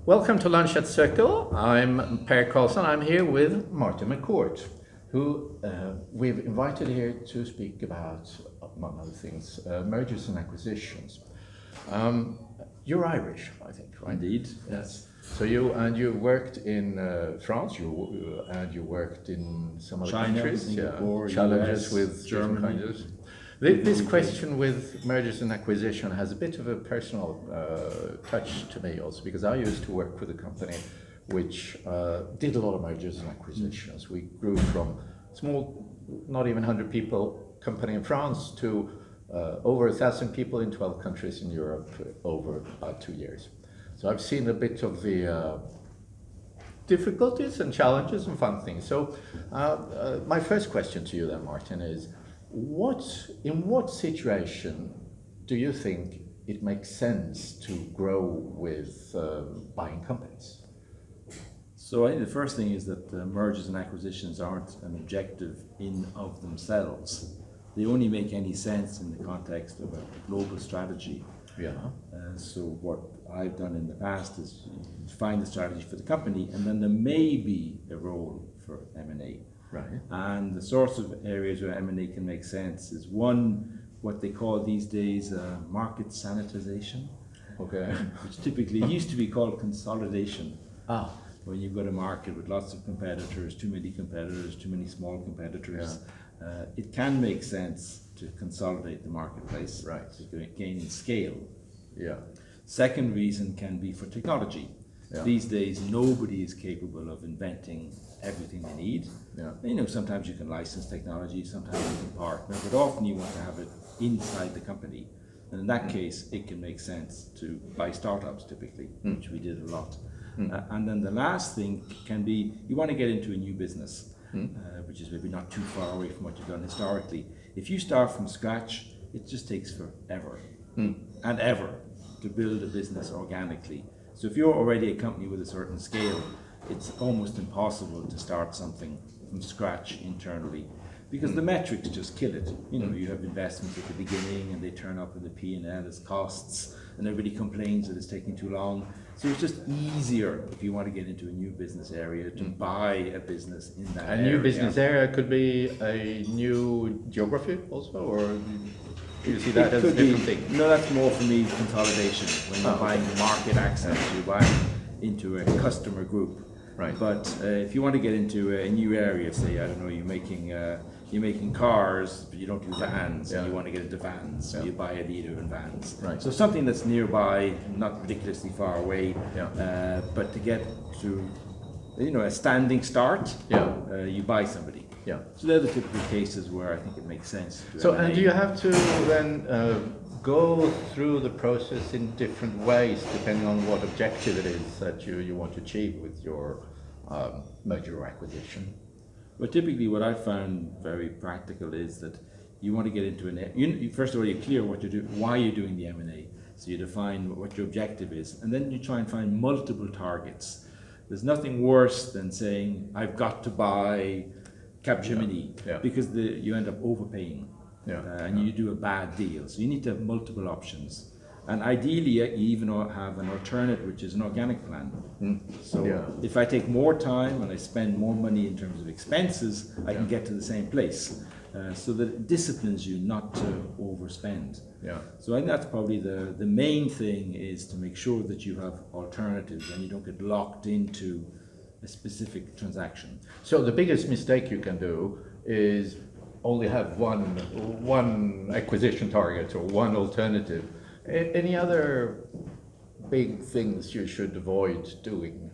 Welcome to Lunch at Circle. I'm Per Karlsson. I'm here with Martin McCourt, who we've invited here to speak about, among other things, mergers and acquisitions. You're Irish, I think, right? Indeed. Yes. So you worked in France, and you worked in some other China, countries. Singapore, Challenges US, with Germany. This question with mergers and acquisition has a bit of a personal touch to me also, because I used to work with a company which did a lot of mergers and acquisitions. We grew from small, not even 100 people company in France to over 1,000 people in 12 countries in Europe over about 2 years. So I've seen a bit of the difficulties and challenges and fun things. So my first question to you then, Martin, is in what situation do you think it makes sense to grow with buying companies? So I think the first thing is that mergers and acquisitions aren't an objective in of themselves. They only make any sense in the context of a global strategy. Yeah. So what I've done in the past is define the strategy for the company, and then there may be a role for M&A. Right. And the sorts of areas where M&A can make sense is one, what they call these days market sanitization. Okay. Which typically used to be called consolidation. Ah. When you've got a market with lots of competitors, too many small competitors, it can make sense to consolidate the marketplace, right, to gain in scale. Yeah. Second reason can be for technology. Yeah. These days, nobody is capable of inventing everything they need. Yeah. You know, sometimes you can license technology, sometimes you can partner, but often you want to have it inside the company. And in that case, it can make sense to buy startups typically, which we did a lot. And then the last thing can be, you want to get into a new business, which is maybe not too far away from what you've done historically. If you start from scratch, it just takes forever and ever to build a business organically. So if you're already a company with a certain scale, it's almost impossible to start something from scratch internally, because the metrics just kill it. You know, you have investments at the beginning and they turn up in the P&L as costs, and everybody complains that it's taking too long. So it's just easier if you want to get into a new business area to buy a business in that area. A new business area could be a new geography also, or do you see that as a different thing? No, that's more for me consolidation. When you're buying market access, you're buying into a customer group. Right. But if you want to get into a new area, say, I don't know, you're making cars, but you don't do vans, and you want to get into vans, so you buy a leader in vans. Right. So something that's nearby, not ridiculously far away, but to get to, a standing start, you buy somebody. Yeah. So they're the typical cases where I think it makes sense. So, and do you have to then go through the process in different ways depending on what objective it is that you want to achieve with your merger or acquisition? Well, typically what I found very practical is that you want to get into first of all, you're clear what you're doing, why you're doing the M&A. So you define what your objective is, and then you try and find multiple targets. There's nothing worse than saying, I've got to buy Capgemini, because you end up overpaying, and you do a bad deal. So you need to have multiple options. And ideally, you even have an alternate, which is an organic plan. So if I take more time and I spend more money in terms of expenses, I can get to the same place. So that it disciplines you not to overspend. So I think that's probably the main thing, is to make sure that you have alternatives and you don't get locked into a specific transaction. So the biggest mistake you can do is only have one acquisition target or one alternative. Any other big things you should avoid doing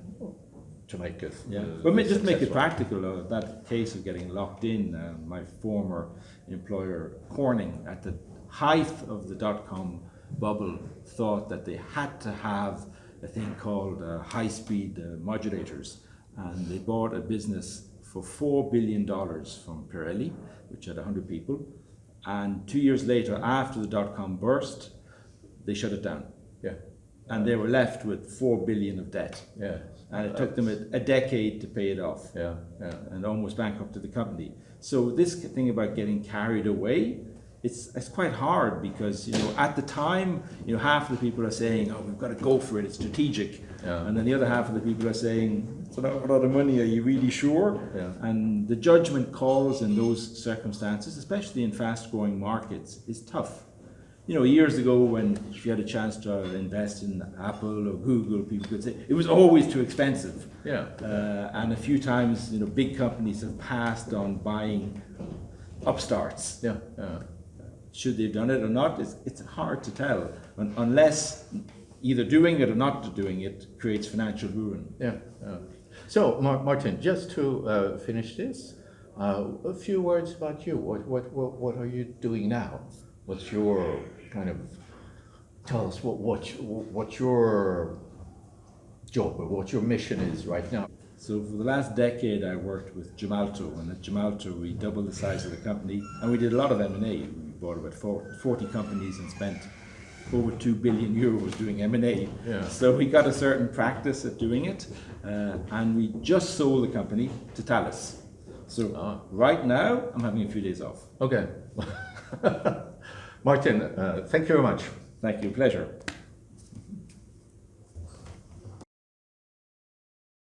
to make it? But just make it practical. That case of getting locked in, my former employer, Corning, at the height of the dot-com bubble, thought that they had to have a thing called high-speed modulators. And they bought a business for $4 billion from Pirelli, which had 100 people. And 2 years later, after the dot-com burst, they shut it down. And they were left with $4 billion of debt. And it took them a decade to pay it off. And almost bankrupted the company. So this thing about getting carried away it's quite hard because, at the time, half of the people are saying, oh, we've got to go for it, it's strategic. Yeah. And then the other half of the people are saying, it's an awful lot of money, are you really sure? Yeah. And the judgment calls in those circumstances, especially in fast growing markets, is tough. Years ago, when if you had a chance to invest in Apple or Google, people could say it was always too expensive. Yeah. And a few times, big companies have passed on buying upstarts. Yeah. Yeah. Should they've done it or not? It's hard to tell, unless either doing it or not doing it creates financial ruin. Yeah. So, Martin, just to finish this, a few words about you. What are you doing now? What's your kind of, tell us what your job or what your mission is right now? So for the last decade, I worked with Gemalto, and at Gemalto we doubled the size of the company, and we did a lot of M&A. We bought about 40 companies and spent over 2 billion euros doing M&A. Yeah. So we got a certain practice at doing it, and we just sold the company to Thales. So right now, I'm having a few days off. Okay. Martin, thank you very much. Thank you, pleasure.